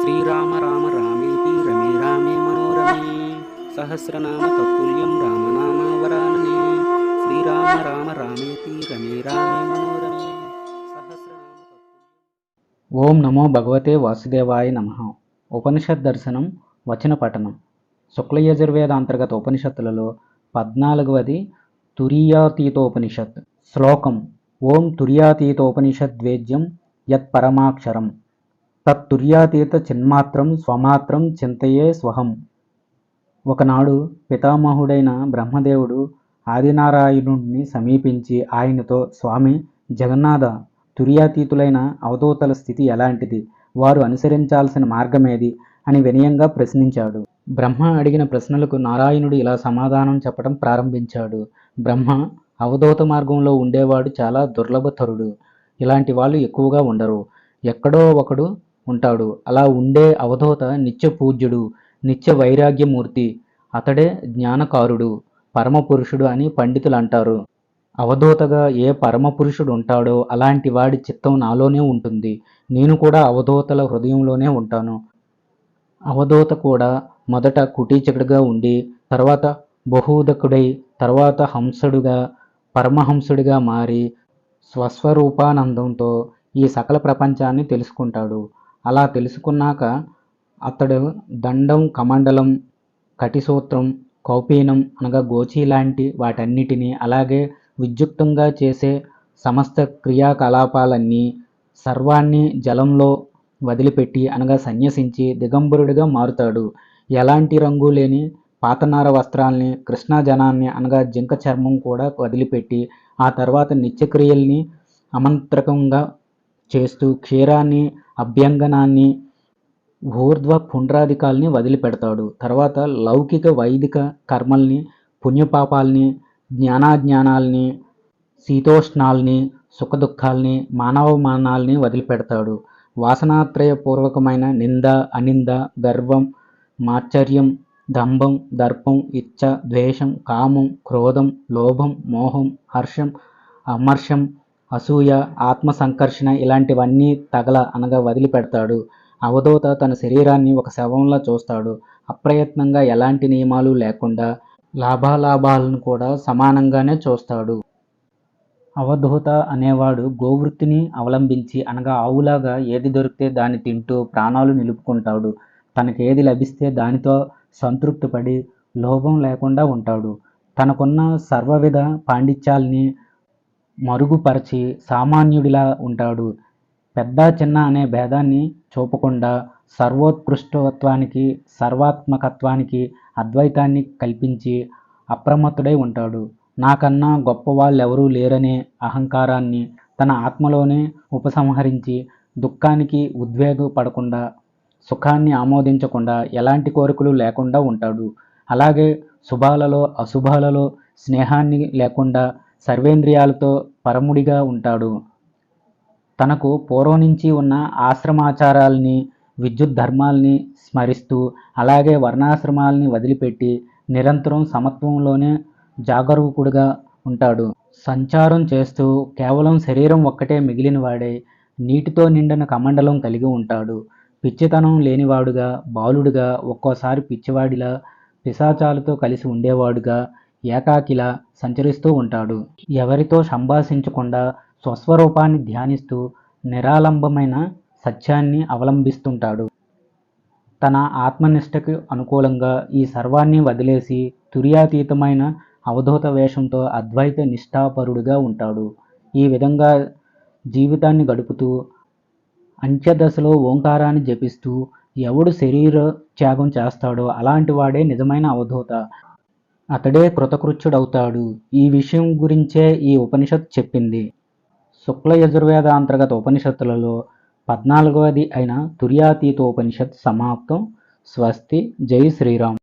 శ్రీరామ రామ రామేతి రమే రామే మనోరమే సహస్రనామ తత్తుల్యం రామనామ వరాననే శ్రీరామ రామ రామేతి రమే రామే మనోరమే సహస్రనామ తత్తుల్యం. ఓం నమో భగవతే వాసుదేవాయ నమః. ఉపనిషత్ దర్శనం వచన పఠనం. శుక్లయజుర్వేద అంతర్గత ఉపనిషత్తులలో 14వది తురీయాతీతోపనిషత్. శ్లోకం: ఓం తురీయాతీతోపనిషద్వేద్యం యత్పరమాక్షరం తత్తుర్యాతీత చిన్మాత్రం స్వమాత్రం చింతయే స్వహం. ఒకనాడు పితామహుడైన బ్రహ్మదేవుడు ఆదినారాయణుడిని సమీపించి ఆయనతో, స్వామి జగన్నాథ, తుర్యాతీతులైన అవధూతల స్థితి ఎలాంటిది? వారు అనుసరించాల్సిన మార్గమేది అని వినయంగా ప్రశ్నించాడు. బ్రహ్మ అడిగిన ప్రశ్నలకు నారాయణుడు ఇలా సమాధానం చెప్పడం ప్రారంభించాడు. బ్రహ్మ: అవధూత మార్గంలో ఉండేవాడు చాలా దుర్లభతరుడు. ఇలాంటి వాళ్ళు ఎక్కువగా ఉండరు. ఎక్కడో ఒకడు ఉంటాడు. అలా ఉండే అవధూత నిత్య పూజ్యుడు, నిత్య వైరాగ్యమూర్తి. అతడే జ్ఞానకారుడు, పరమపురుషుడు అని పండితులు అంటారు. అవధూతగా ఏ పరమపురుషుడు ఉంటాడో అలాంటి వాడి చిత్తం నాలోనే ఉంటుంది. నేను కూడా అవధూతల హృదయంలోనే ఉంటాను. అవధూత కూడా మొదట కుటీచకుడిగా ఉండి, తర్వాత బహూదకుడై, తర్వాత హంసుడుగా, పరమహంసుడిగా మారి స్వస్వరూపానందంతో ఈ సకల ప్రపంచాన్ని తెలుసుకుంటాడు. అలా తెలుసుకున్నాక అతడు దండం, కమండలం, కటిసూత్రం, కౌపీనం అనగా గోచి లాంటి వాటన్నిటినీ, అలాగే విద్యుక్తంగా చేసే సమస్త క్రియాకలాపాలన్నీ, సర్వాన్ని జలంలో వదిలిపెట్టి అనగా సన్యసించి దిగంబరుడిగా మారుతాడు. ఎలాంటి రంగు లేని పాతనార వస్త్రాల్ని, కృష్ణాజనాన్ని అనగా జింక చర్మం కూడా వదిలిపెట్టి ఆ తర్వాత నిత్యక్రియల్ని అమంత్రకంగా చేస్తూ క్షీరాన్ని, అభ్యంగనాన్ని, ఊర్ధ్వ పుండ్రాదికాల్ని వదిలిపెడతాడు. తర్వాత లౌకిక వైదిక కర్మల్ని, పుణ్యపాపాల్ని, జ్ఞానాజ్ఞానాల్ని, శీతోష్ణాల్ని, సుఖదుఖాల్ని, మానవమానాల్ని వదిలిపెడతాడు. వాసనాత్రయపూర్వకమైన నింద, అనింద, గర్వం, మాత్సర్యం, దంభం, దర్పం, ఇచ్చ, ద్వేషం, కామం, క్రోధం, లోభం, మోహం, హర్షం, అమర్షం, అసూయ, ఆత్మసంకర్షణ ఇలాంటివన్నీ తగల అనగా వదిలిపెడతాడు. అవధూత తన శరీరాన్ని ఒక శవంలా చూస్తాడు. అప్రయత్నంగా ఎలాంటి నియమాలు లేకుండా లాభాలాభాలను కూడా సమానంగానే చూస్తాడు. అవధూత అనేవాడు గోవృత్తిని అవలంబించి అనగా ఆవులాగా ఏది దొరికితే దాన్ని తింటూ ప్రాణాలు నిలుపుకుంటాడు. తనకేది లభిస్తే దానితో సంతృప్తిపడి లోభం లేకుండా ఉంటాడు. తనకున్న సర్వవిధ పాండిత్యాల్ని మరుగుపరచి సామాన్యుడిలా ఉంటాడు. పెద్ద చిన్న అనే భేదాన్ని చూపకుండా సర్వోత్కృష్టత్వానికి, సర్వాత్మకత్వానికి అద్వైతాన్ని కల్పించి అప్రమత్తుడై ఉంటాడు. నాకన్నా గొప్పవాళ్ళెవరూ లేరనే అహంకారాన్ని తన ఆత్మలోనే ఉపసంహరించి దుఃఖానికి ఉద్వేగపడకుండా, సుఖాన్ని ఆమోదించకుండా, ఎలాంటి కోరికలు లేకుండా ఉంటాడు. అలాగే శుభాలలో అశుభాలలో స్నేహాన్ని లేకుండా సర్వేంద్రియాలతో పరముడిగా ఉంటాడు. తనకు పూర్వం నుంచి ఉన్న ఆశ్రమాచారాల్ని, విద్యుత్ ధర్మాల్ని స్మరిస్తూ, అలాగే వర్ణాశ్రమాల్ని వదిలిపెట్టి నిరంతరం సమత్వంలోనే జాగరూకుడుగా ఉంటాడు. సంచారం చేస్తూ కేవలం శరీరం ఒక్కటే మిగిలిన వాడై నీటితో నిండిన కమండలం కలిగి ఉంటాడు. పిచ్చితనం లేనివాడుగా, బాలుడుగా, ఒక్కోసారి పిచ్చివాడిలా, పిశాచాలతో కలిసి ఉండేవాడుగా, ఏకాకిలా సంచరిస్తూ ఉంటాడు. ఎవరితో సంభాషించకుండా స్వస్వరూపాన్ని ధ్యానిస్తూ నిరాలంబమైన సత్యాన్ని అవలంబిస్తుంటాడు. తన ఆత్మనిష్టకు అనుకూలంగా ఈ సర్వాన్ని వదిలేసి తుర్యాతీతమైన అవధూత వేషంతో అద్వైత నిష్ఠాపరుడుగా ఉంటాడు. ఈ విధంగా జీవితాన్ని గడుపుతూ అంత్యదశలో ఓంకారాన్ని జపిస్తూ ఎవడు శరీర త్యాగం చేస్తాడో అలాంటి వాడే నిజమైన అవధూత. అతడే కృతకృత్యుడవుతాడు. ఈ విషయం గురించే ఈ ఉపనిషత్ చెప్పింది. శుక్ల యజుర్వేద అంతర్గత ఉపనిషత్తులలో 14వది అయిన తుర్యాతీతోపనిషత్ సమాప్తం. స్వస్తి. జై శ్రీరామ్.